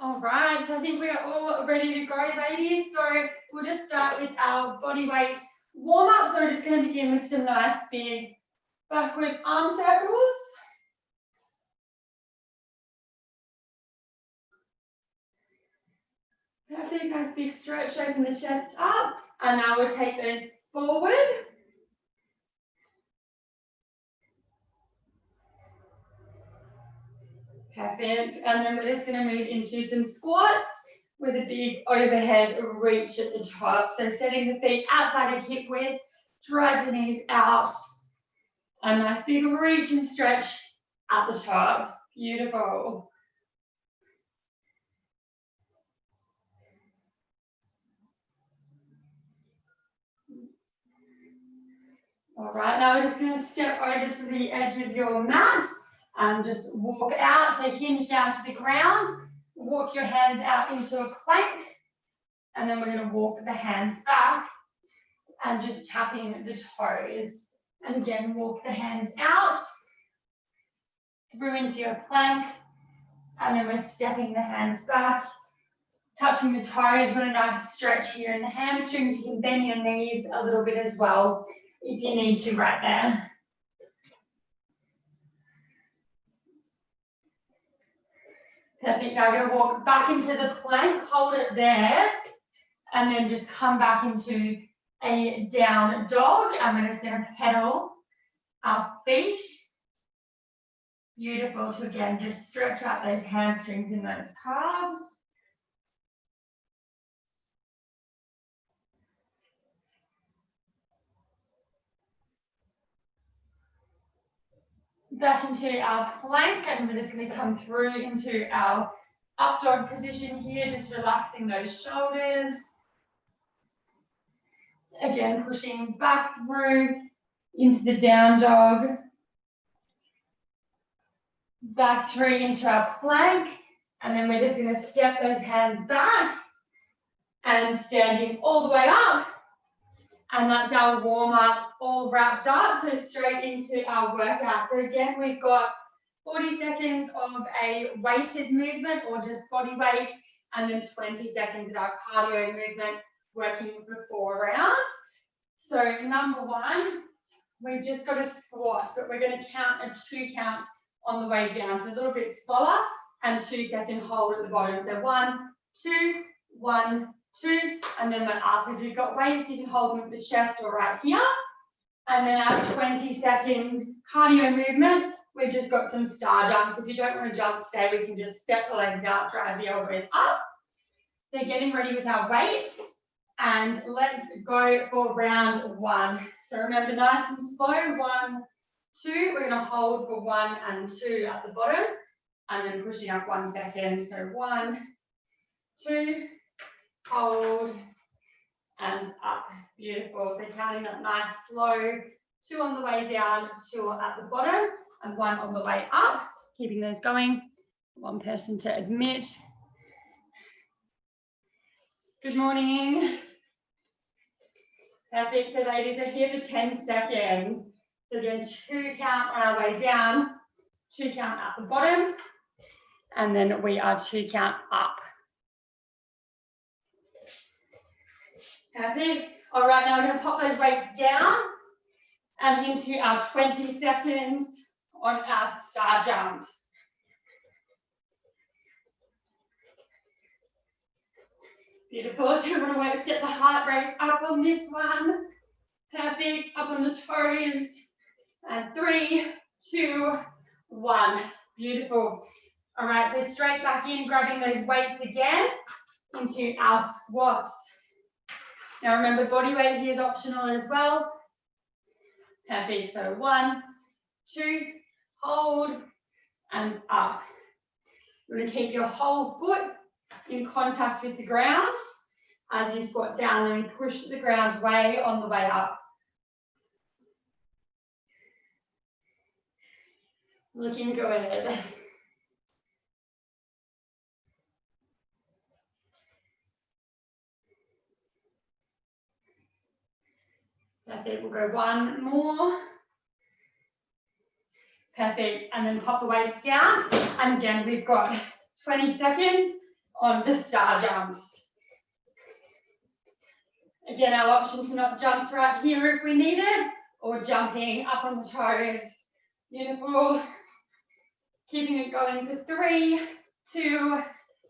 All right, so I think we are all ready to go, ladies. So we'll just start with our body weight warm up. So we're just going to begin with some nice big backward arm circles. Perfect, nice big stretch, open the chest up. And now we'll take those forward. Perfect, and then we're just going to move into some squats with a big overhead reach at the top. So setting the feet outside of hip width, drag the knees out. A nice big reach and stretch at the top. Beautiful. All right, now we're just going to step over to the edge of your mat and just walk out. So hinge down to the ground, walk your hands out into a plank, and then we're going to walk the hands back and just tapping the toes. And again, walk the hands out, through into your plank, and then we're stepping the hands back, touching the toes. What a nice stretch here in the hamstrings. You can bend your knees a little bit as well if you need to right there. Perfect, now we're going to walk back into the plank, hold it there, and then just come back into a down dog. And we're just going to pedal our feet. Beautiful to again just stretch out those hamstrings and those calves. Back into our plank, and we're just going to come through into our up dog position here, just relaxing those shoulders. Again, pushing back through into the down dog. Back through into our plank, and then we're just going to step those hands back and standing all the way up. And that's our warm up all wrapped up. So straight into our workout. So again, we've got 40 seconds of a weighted movement or just body weight, and then 20 seconds of our cardio movement, working for 4 rounds. So number one, we've just got a squat, but we're going to count a 2 count on the way down. So a little bit slower, and 2-second hold at the bottom. So 1, 2, 1, 2, and then we're up. If you've got weights, you can hold them at the chest or right here. And then our 20-second cardio movement, we've just got some star jumps. If you don't want to jump today, we can just step the legs out, drive the elbows up. So getting ready with our weights, and let's go for round 1. So remember, nice and slow, 1, 2, we're going to hold for 1 and 2 at the bottom, and then pushing up 1 second. So 1, 2, hold, and up. Beautiful. So counting that nice slow, 2 on the way down, 2 at the bottom, and 1 on the way up. Keeping those going. 1 person to admit. Good morning. Perfect. So ladies are here for 10 seconds. So again, 2 count on our way down, 2 count at the bottom, and then we are 2 count up. Perfect. All right, now we're going to pop those weights down and into our 20 seconds on our star jumps. Beautiful. So we're going to work to get the heart rate up on this one. Perfect. Up on the toes. And 3, 2, 1. Beautiful. All right, so straight back in, grabbing those weights again into our squats. Now remember, body weight here is optional as well. Perfect. So 1, 2, hold, and up. You're going to keep your whole foot in contact with the ground as you squat down, and push the ground way on the way up. Looking good. Perfect. We'll go 1 more. Perfect. And then pop the weights down. And again, we've got 20 seconds on the star jumps. Again, our option to not jump right here if we need it, or jumping up on the toes. Beautiful. Keeping it going for 3, 2,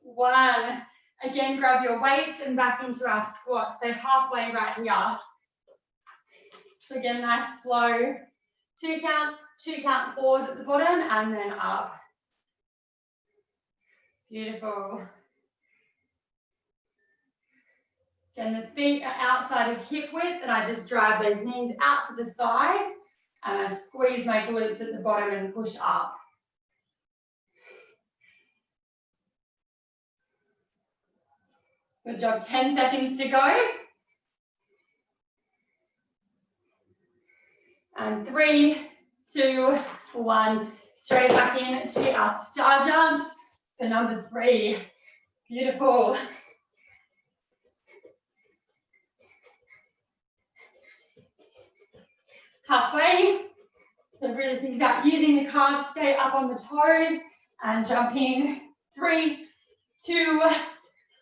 1. Again, grab your weights and back into our squat. So halfway right here. So again, nice slow 2 count pause at the bottom and then up. Beautiful. Then the feet are outside of hip width and I just drive those knees out to the side and I squeeze my glutes at the bottom and push up. Good job, 10 seconds to go. And 3, 2, 1. Straight back in to our star jumps for number 3. Beautiful. Halfway. So really think about using the calves, stay up on the toes and jumping. 3, 2,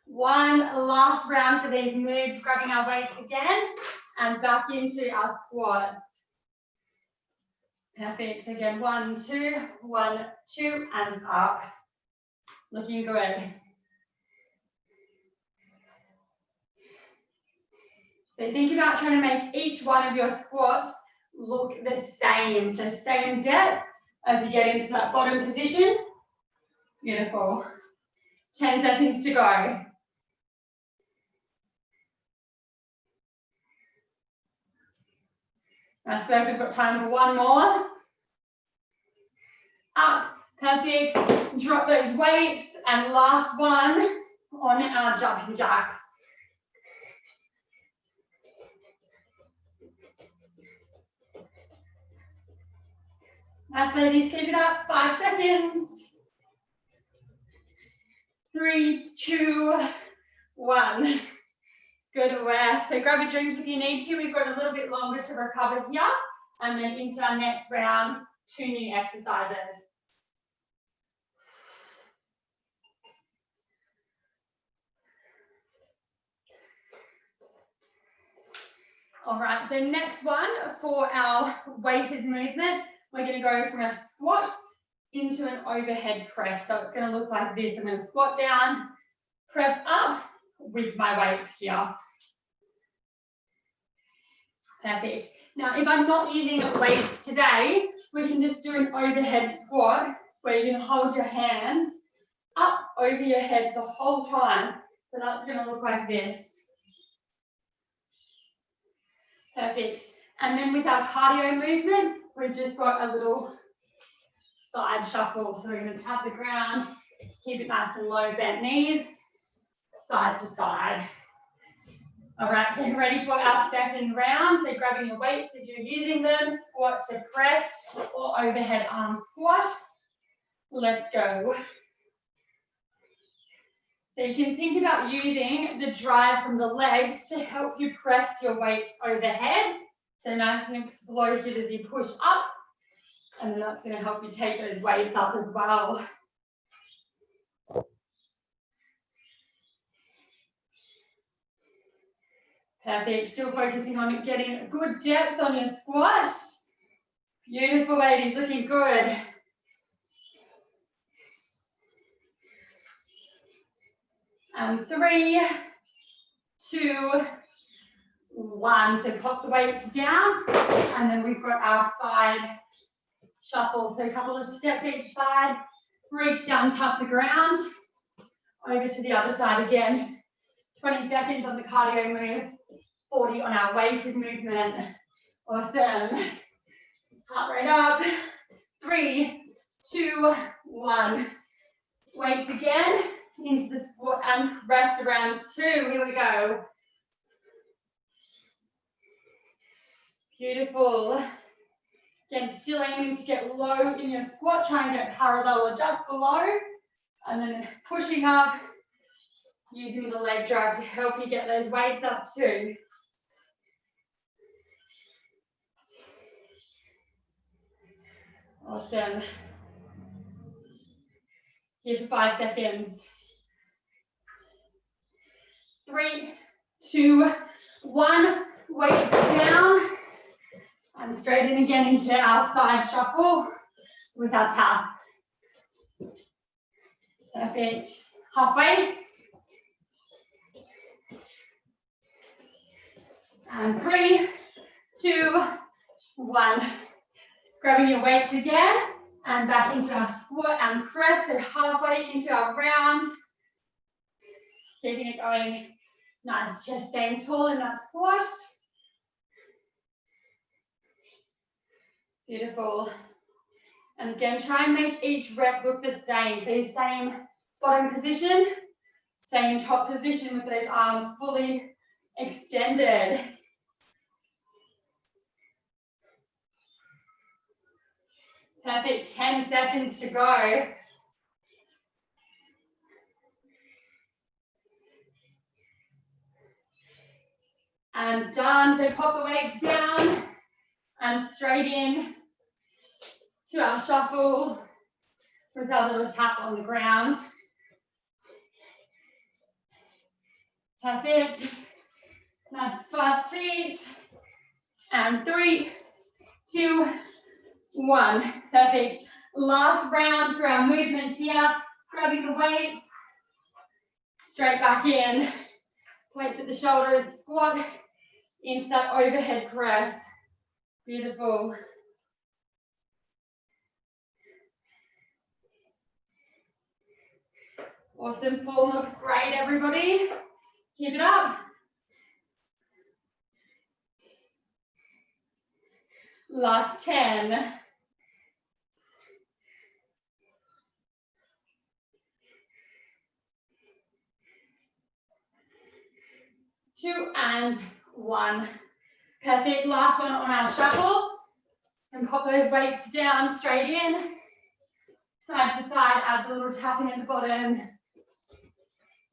1. Last round for these moves, grabbing our weights again and back into our squats. Perfect. Again, 1, 2, 1, 2, and up. Looking good. So think about trying to make each one of your squats look the same. So same depth as you get into that bottom position. Beautiful. 10 seconds to go. Nice work, we've got time for one more. Up, perfect. Drop those weights and last one on our jumping jacks. Nice ladies, keep it up, 5 seconds. 3, 2, 1. Good work. So grab a drink if you need to. We've got a little bit longer to recover here. And then into our next round, 2 new exercises. All right, so next one for our weighted movement, we're going to go from a squat into an overhead press. So it's going to look like this. I'm going to squat down, press up with my weights here. Perfect. Now, if I'm not using weights today, we can just do an overhead squat where you're going to hold your hands up over your head the whole time. So that's going to look like this. Perfect. And then with our cardio movement, we've just got a little side shuffle. So we're going to tap the ground, keep it nice and low, bent knees, side to side. All right, so ready for our second round. So grabbing your weights if you're using them, squat to press or overhead arm squat. Let's go. So you can think about using the drive from the legs to help you press your weights overhead. So nice and explosive as you push up. And then that's going to help you take those weights up as well. Perfect. Still focusing on getting good depth on your squat. Beautiful, ladies. Looking good. And 3, 2, 1. So pop the weights down. And then we've got our side shuffle. So a couple of steps each side. Reach down, tap the ground. Over to the other side again. 20 seconds on the cardio move. 40 on our weighted movement. Awesome. Heart rate up. 3, 2, 1. Weights again. Into the squat and press around 2. Here we go. Beautiful. Again, still aiming to get low in your squat. Try and get parallel or just below. And then pushing up, using the leg drive to help you get those weights up too. Awesome. Here for 5 seconds. 3, 2, 1. Weights down. And straight in again into our side shuffle with our tap. Perfect. Halfway. And 3, 2, 1. Grabbing your weights again and back into our squat and press. So halfway into our round. Keeping it going. Nice. Chest staying tall in that squat. Beautiful. And again, try and make each rep look the same. So same bottom position, same top position with those arms fully extended. Perfect, 10 seconds to go. And done, so pop the weights down and straight in to our shuffle with our little tap on the ground. Perfect. Nice fast feet. And 3, 2, 1. Perfect. Last round for our movements here. Grabbing the weights. Straight back in. Weights at the shoulders. Squat into that overhead press. Beautiful. Awesome. Form looks great, everybody. Keep it up. Last 10. 2 and 1. Perfect. Last one on our shuffle. And pop those weights down, straight in. Side to side, add the little tapping at the bottom.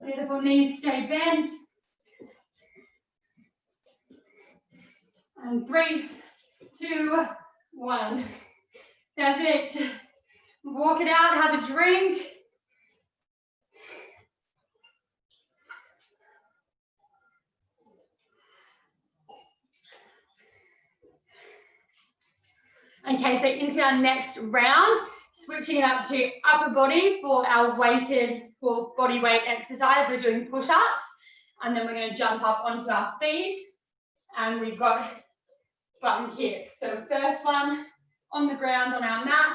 Beautiful, knees stay bent. And 3, 2, 1. Perfect. Walk it out, have a drink. Okay, so into our next round, switching it up to upper body for our weighted or body weight exercise. We're doing push-ups, and then we're going to jump up onto our feet, and we've got bum kicks. So first one on the ground on our mat,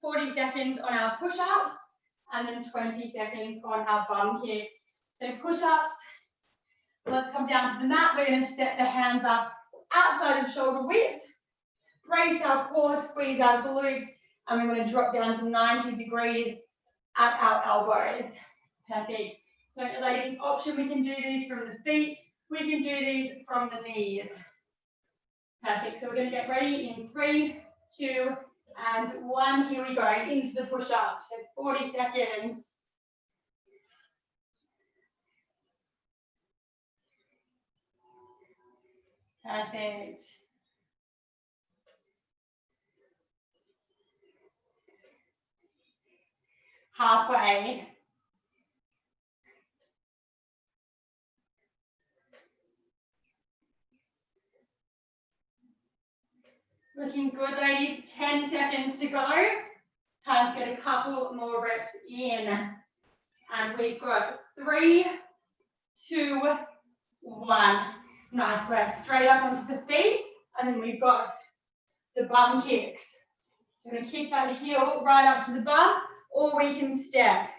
40 seconds on our push-ups, and then 20 seconds on our bum kicks. So push-ups, let's come down to the mat. We're going to step the hands up outside of shoulder width. Brace our core, squeeze our glutes, and we're going to drop down to 90 degrees at our elbows. Perfect. So ladies, option, we can do these from the feet, we can do these from the knees. Perfect. So we're going to get ready in 3, 2, and 1. Here we go, into the push-up. So 40 seconds. Perfect. Halfway. Looking good, ladies. 10 seconds to go. Time to get a couple more reps in. And we've got 3, 2, 1. Nice work. Straight up onto the feet. And then we've got the bum kicks. So we're going to kick that heel right up to the bum, or we can step.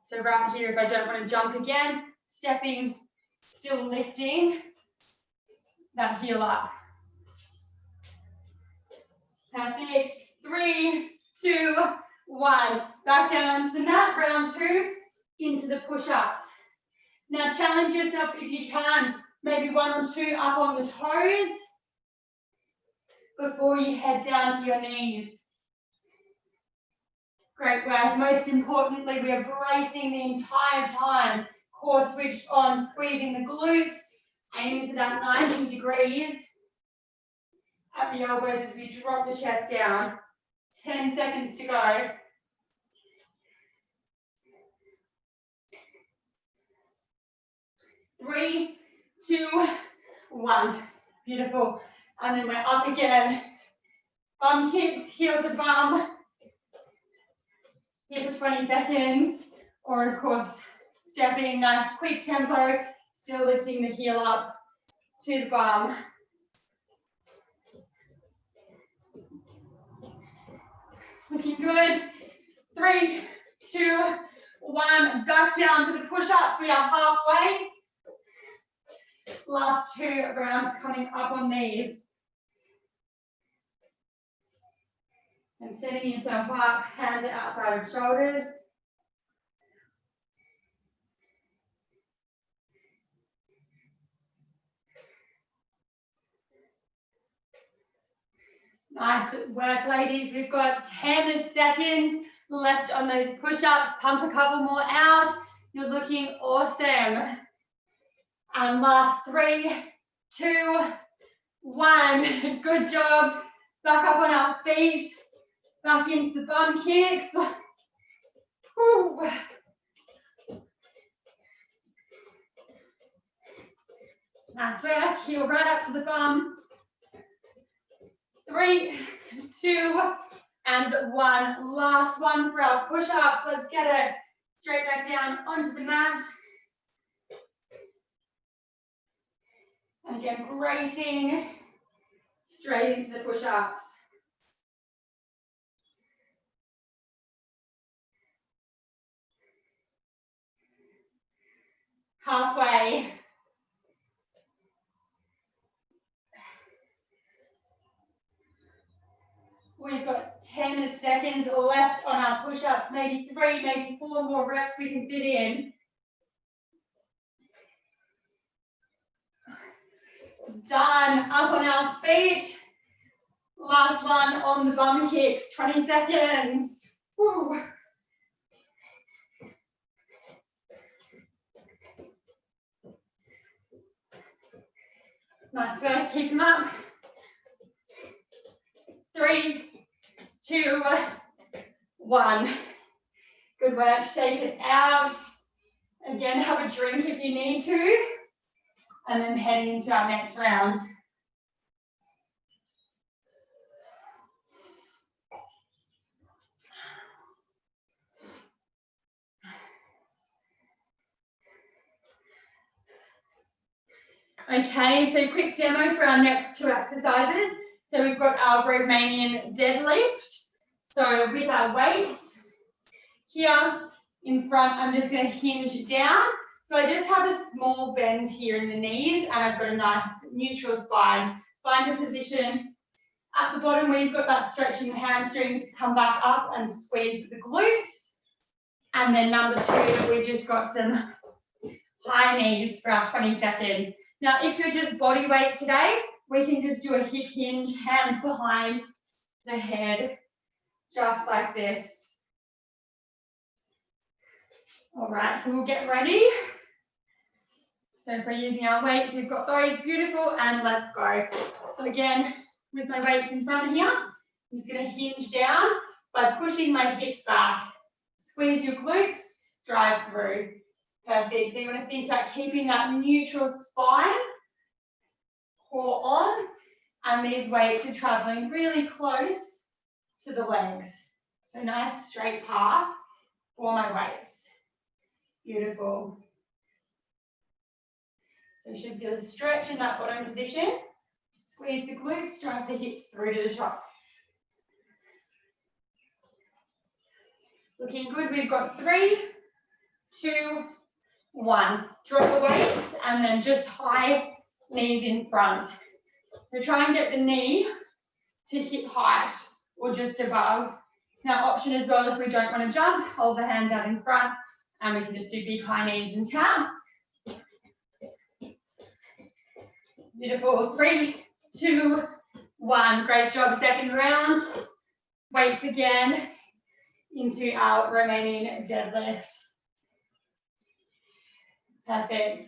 So right here, if I don't want to jump again, stepping, still lifting that heel up. Perfect. 3, 2, 1. Back down onto the mat, round 2, into the push-ups. Now challenge yourself if you can, maybe 1 or 2 up on the toes before you head down to your knees. Great work. Most importantly, we are bracing the entire time. Core switched on, squeezing the glutes, aiming for that 90 degrees at the elbows as we drop the chest down. 10 seconds to go. 3, 2, 1. Beautiful. And then we're up again. Bum kicks, heel to bum. Here for 20 seconds. Or of course, stepping, nice quick tempo, still lifting the heel up to the bum. Looking good. 3, 2, 1. Back down for the push-ups. We are halfway. Last 2 rounds coming up on these. And setting yourself up, hands are outside of shoulders. Nice work, ladies. We've got 10 seconds left on those push-ups. Pump a couple more out. You're looking awesome. And last 3, 2, 1. Good job. Back up on our feet. Back into the bum kicks. Woo. Nice work. Heel right up to the bum. 3, 2, and 1. Last one for our push-ups. Let's get it straight back down onto the mat. And again, bracing straight into the push-ups. Halfway. We've got 10 seconds left on our push-ups, maybe 3, maybe 4 more reps we can fit in. Done. Up on our feet. Last one on the bum kicks, 20 seconds. Woo. Nice work, keep them up. 3, 2, 1. Good work, shake it out. Again, have a drink if you need to. And then heading into our next round. Okay, so quick demo for our next 2 exercises. So we've got our Romanian deadlift. So with our weights here in front, I'm just going to hinge down. So I just have a small bend here in the knees and I've got a nice neutral spine. Find a position at the bottom where you've got that stretch in the hamstrings, come back up and squeeze the glutes. And then number 2, we've just got some high knees for our 20 seconds. Now, if you're just body weight today, we can just do a hip hinge, hands behind the head, just like this. All right, so we'll get ready. So if we're using our weights, we've got those, beautiful, and let's go. So again, with my weights in front of here, I'm just going to hinge down by pushing my hips back. Squeeze your glutes, drive through. Perfect. So you want to think about keeping that neutral spine, core on, and these weights are traveling really close to the legs. So nice straight path for my weights. Beautiful. So you should feel a stretch in that bottom position. Squeeze the glutes, drive the hips through to the top. Looking good. We've got 3, 2, 1. Drop the weights and then just high knees in front. So try and get the knee to hip height or just above. Now option as well, if we don't want to jump, hold the hands out in front and we can just do big high knees and tap. Beautiful. 3, 2, 1. Great job. Second round. Weights again into our Romanian deadlift. Perfect.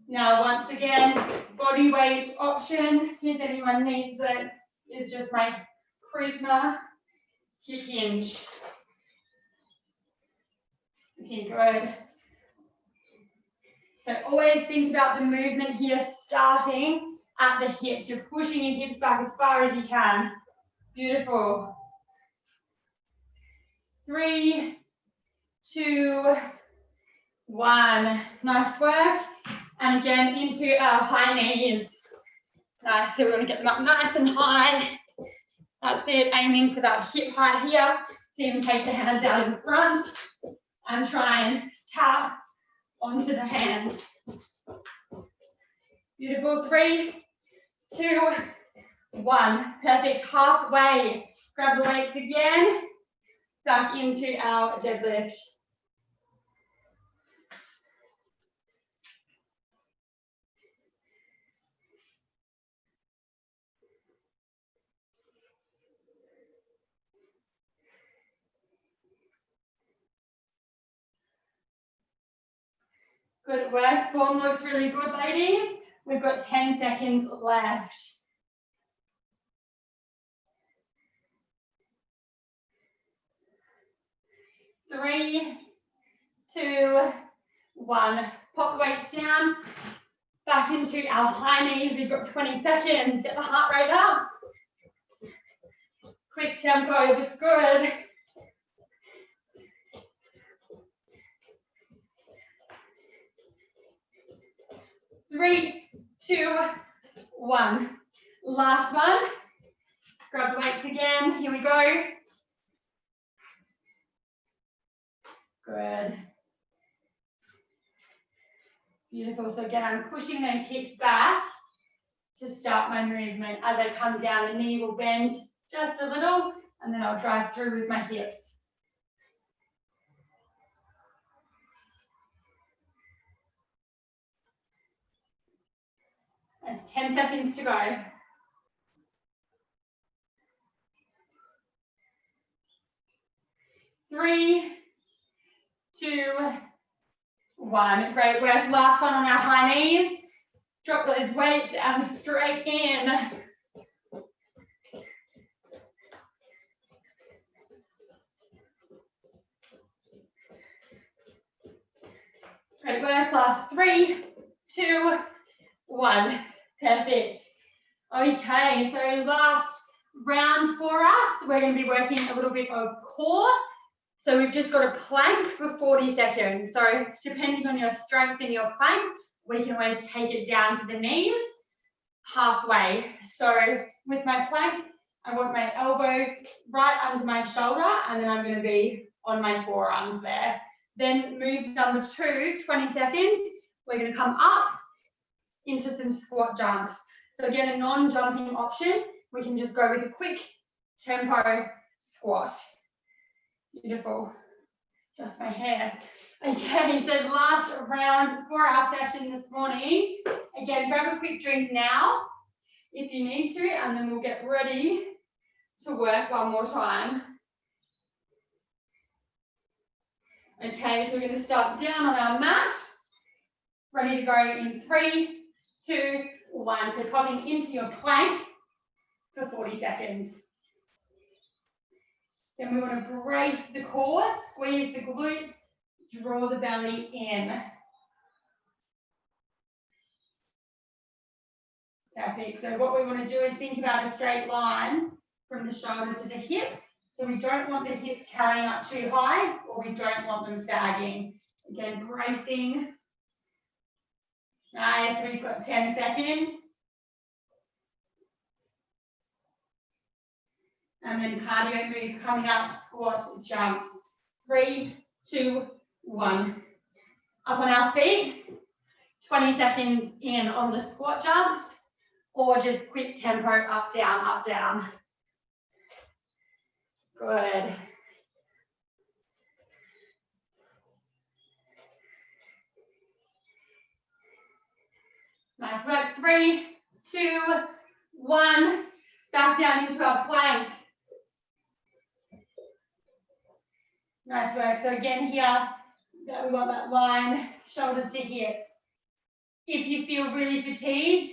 Now, once again, body weight option, if anyone needs it, is just my Prisma hip hinge. Okay, good. So always think about the movement here starting at the hips. You're pushing your hips back as far as you can. Beautiful. 3, 2, 1. Nice work. And again, into our high knees. Nice, so we're going to get them up nice and high. That's it, aiming for that hip height here. So you can take the hands out in front and try and tap onto the hands. Beautiful. 3, 2, 1. Perfect. Halfway. Grab the weights again. Back into our deadlift. Good work. Form looks really good, ladies. We've got 10 seconds left. 3, 2, 1. Pop the weights down. Back into our high knees. We've got 20 seconds. Get the heart rate up. Quick tempo. Looks good. 3, 2, 1. Last one. Grab the weights again. Here we go. Good. Beautiful. So again, I'm pushing those hips back to start my movement. As I come down, the knee will bend just a little, and then I'll drive through with my hips. There's 10 seconds to go. 3, 2, 1. Great work. Last one on our high knees. Drop those weights and straight in. Great work. Last 3, 2, 1. Perfect. Okay, so last round for us, we're going to be working a little bit of core. So we've just got a plank for 40 seconds. So depending on your strength in your plank, we can always take it down to the knees halfway. So with my plank, I want my elbow right under my shoulder, and then I'm going to be on my forearms there. Then move number 2, 20 seconds. We're going to come up into some squat jumps. So again, a non-jumping option. We can just go with a quick tempo squat. Beautiful. Just my hair. Okay, so last round for our session this morning. Again, grab a quick drink now if you need to, and then we'll get ready to work one more time. Okay, so we're going to start down on our mat. Ready to go in 3, 2, 1. So popping into your plank for 40 seconds. Then we want to brace the core, squeeze the glutes, draw the belly in. Perfect. So what we want to do is think about a straight line from the shoulder to the hip. So we don't want the hips carrying up too high, or we don't want them sagging. Again, bracing. Nice. We've got 10 seconds. And then cardio move coming up, squat, jumps. 3, 2, 1. Up on our feet. 20 seconds in on the squat jumps, or just quick tempo up, down, up, down. Good. Nice work. 3, 2, 1. Back down into our plank. Nice work. So again here, we want that line, shoulders to hips. If you feel really fatigued,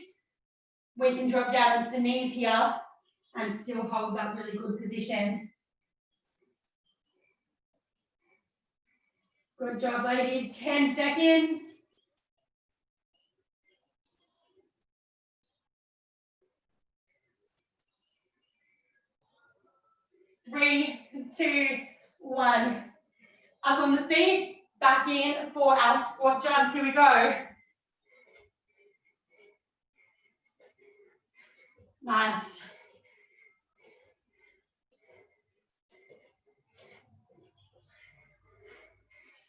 we can drop down onto the knees here and still hold that really good position. Good job, ladies. 10 seconds. 3, 2, 1. Up on the feet, back in for our squat jumps. Here we go. Nice.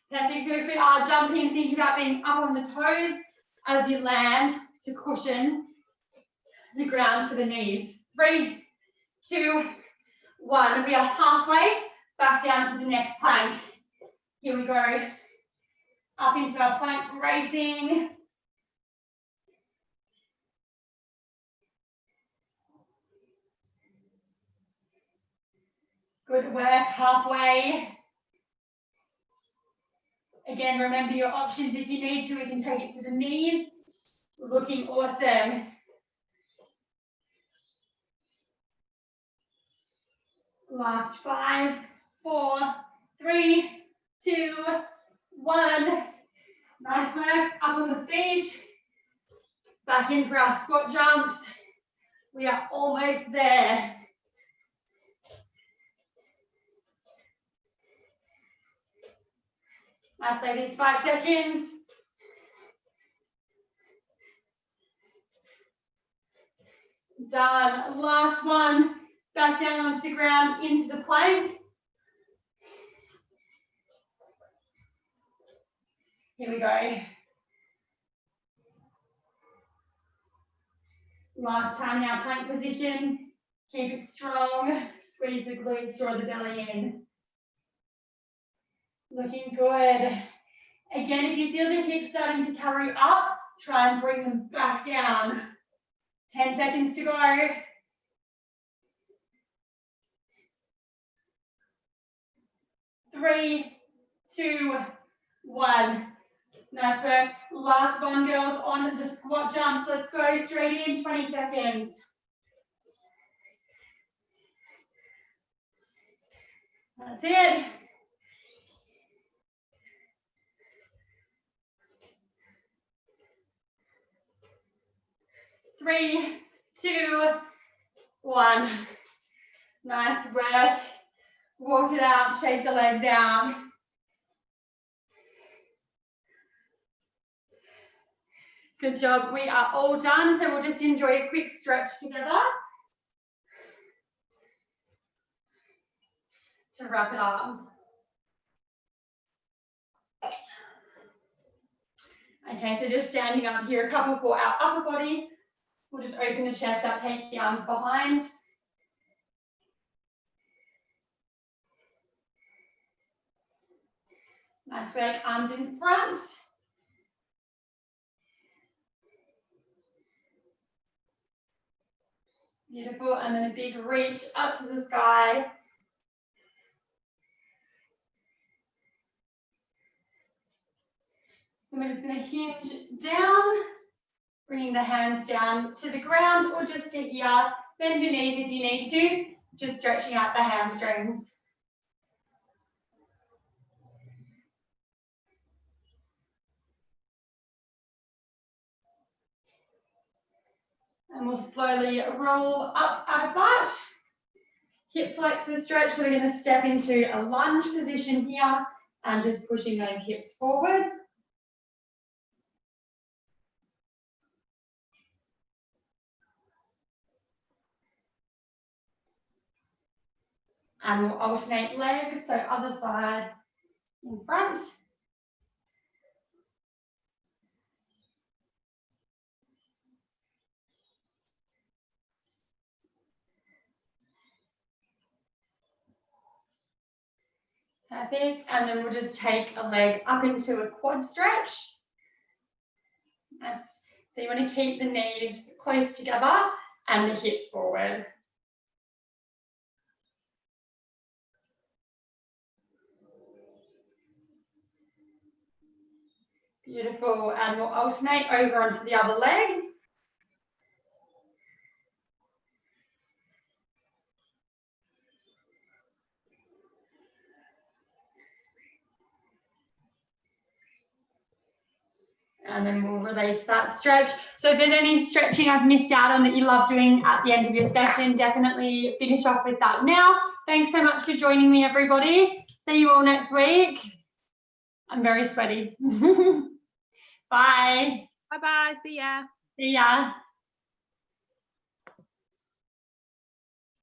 Perfect. So if we are jumping, think about being up on the toes as you land to cushion the ground for the knees. 3, 2, 1. We are halfway back down to the next plank. Here we go. Up into our plank bracing. Good work, halfway. Again, remember your options if you need to. We can take it to the knees. Looking awesome. Last 5, 4, 3, 2, 1. Nice work. Up on the feet. Back in for our squat jumps. We are almost there. Nice, ladies. 5 seconds. Done. Last one. Back down onto the ground, into the plank. Here we go. Last time in our plank position. Keep it strong. Squeeze the glutes, draw the belly in. Looking good. Again, if you feel the hips starting to carry up, try and bring them back down. 10 seconds to go. 3, 2, 1. Nice work. Last one, girls, on the squat jumps. Let's go straight in, 20 seconds. That's it. Three, 2, 1. Nice work. Walk it out, shake the legs out. Good job. We are all done, so we'll just enjoy a quick stretch together to wrap it up. Okay, so just standing up here, a couple for our upper body. We'll just open the chest up, take the arms behind. Nice work, arms in front. Beautiful, and then a big reach up to the sky. And we're just going to hinge down, bringing the hands down to the ground or just to here. Bend your knees if you need to, just stretching out the hamstrings. And we'll slowly roll up out of that. Hip flexors stretch, so we're going to step into a lunge position here and just pushing those hips forward. And we'll alternate legs, so other side in front. Perfect, and then we'll just take a leg up into a quad stretch. Nice. So you want to keep the knees close together and the hips forward. Beautiful, and we'll alternate over onto the other leg. And then we'll release that stretch. So if there's any stretching I've missed out on that you love doing at the end of your session, definitely finish off with that now. Thanks so much for joining me, everybody. See you all next week. I'm very sweaty. Bye. Bye-bye. See ya. See ya.